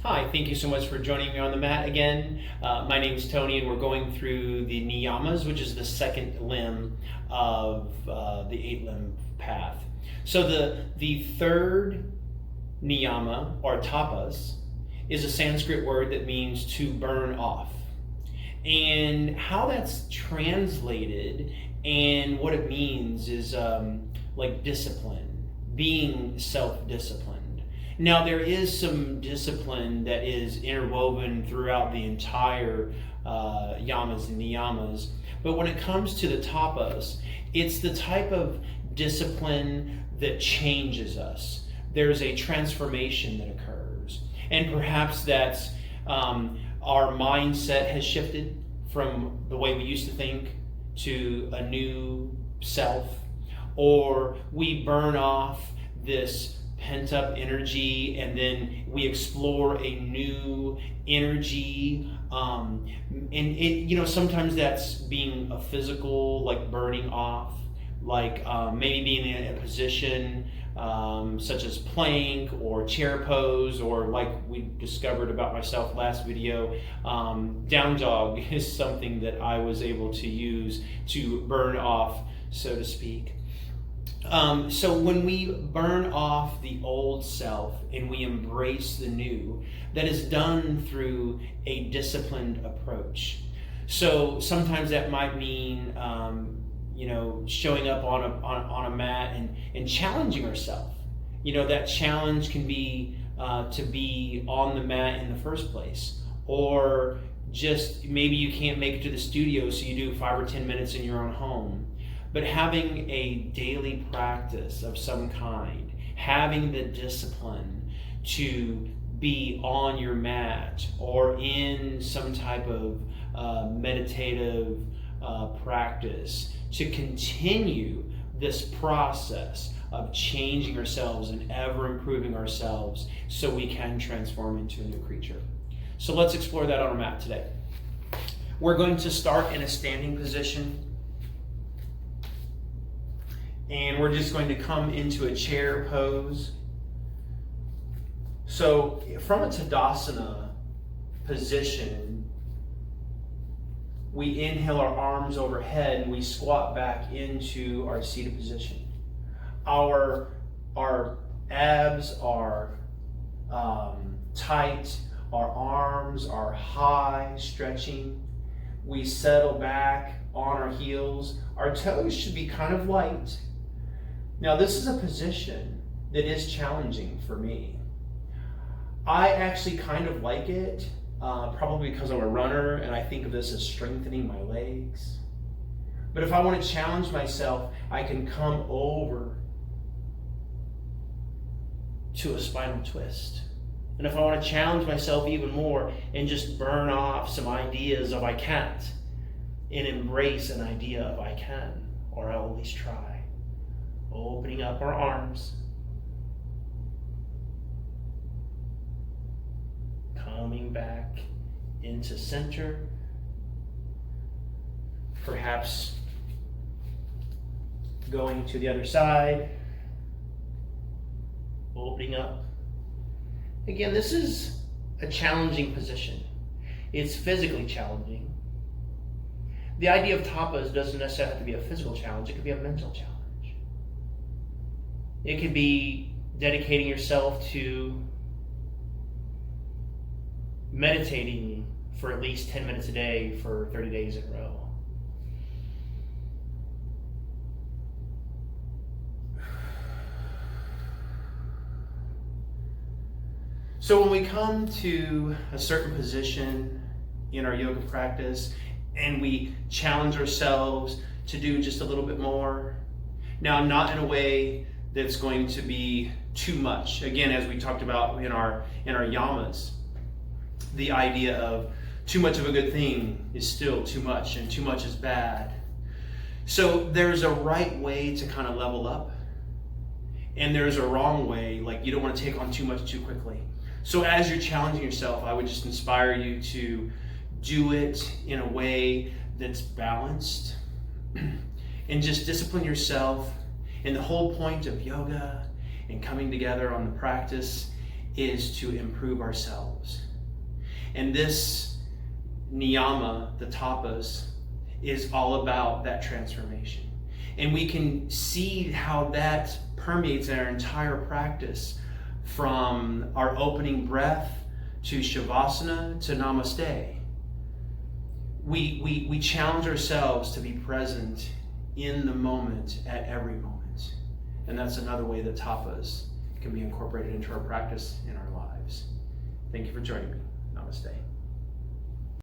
Hi, thank you so much for joining me on the mat again. My name is Tony, and we're going through the niyamas, which is the second limb of the 8-limb path. So the third niyama, or tapas, is a Sanskrit word that means to burn off. And how that's translated and what it means is like discipline, being self-disciplined. Now, there is some discipline that is interwoven throughout the entire yamas and niyamas, but when it comes to the tapas, it's the type of discipline that changes us. There's a transformation that occurs, and perhaps that's our mindset has shifted from the way we used to think to a new self, or we burn off this pent up energy and then we explore a new energy, and it, sometimes that's being a physical, like burning off, like maybe being in a position such as plank or chair pose, or like we discovered about myself last video, down dog is something that I was able to use to burn off, so to speak. So when we burn off the old self and we embrace the new, that is done through a disciplined approach. So sometimes that might mean showing up on a mat and challenging ourselves. That challenge can be to be on the mat in the first place, or just maybe you can't make it to the studio, so you do 5 or 10 minutes in your own home. But having a daily practice of some kind, having the discipline to be on your mat or in some type of meditative practice, to continue this process of changing ourselves and ever improving ourselves so we can transform into a new creature. So let's explore that on our mat today. We're going to start in a standing position, and we're just going to come into a chair pose. So from a Tadasana position, we inhale our arms overhead and we squat back into our seated position. Our abs are tight, our arms are high, stretching. We settle back on our heels. Our toes should be kind of light. Now, this is a position that is challenging for me. I actually kind of like it, probably because I'm a runner and I think of this as strengthening my legs. But if I want to challenge myself, I can come over to a spinal twist. And if I want to challenge myself even more and just burn off some ideas of I can't, and embrace an idea of I can, or I'll at least try. Opening up our arms, coming back into center, perhaps going to the other side, opening up. Again, this is a challenging position. It's physically challenging. The idea of tapas doesn't necessarily have to be a physical challenge, it could be a mental challenge. It could be dedicating yourself to meditating for at least 10 minutes a day for 30 days in a row. So when we come to a certain position in our yoga practice and we challenge ourselves to do just a little bit more, now not in a way that's going to be too much. Again, as we talked about in our yamas, the idea of too much of a good thing is still too much, and too much is bad. So there's a right way to kind of level up, and there's a wrong way, like you don't want to take on too much too quickly. So as you're challenging yourself, I would just inspire you to do it in a way that's balanced and just discipline yourself. And the whole point of yoga and coming together on the practice is to improve ourselves. And this niyama, the tapas, is all about that transformation. And we can see how that permeates our entire practice, from our opening breath to shavasana to namaste. We challenge ourselves to be present in the moment at every moment. And that's another way that tapas can be incorporated into our practice in our lives. Thank you for joining me. Namaste.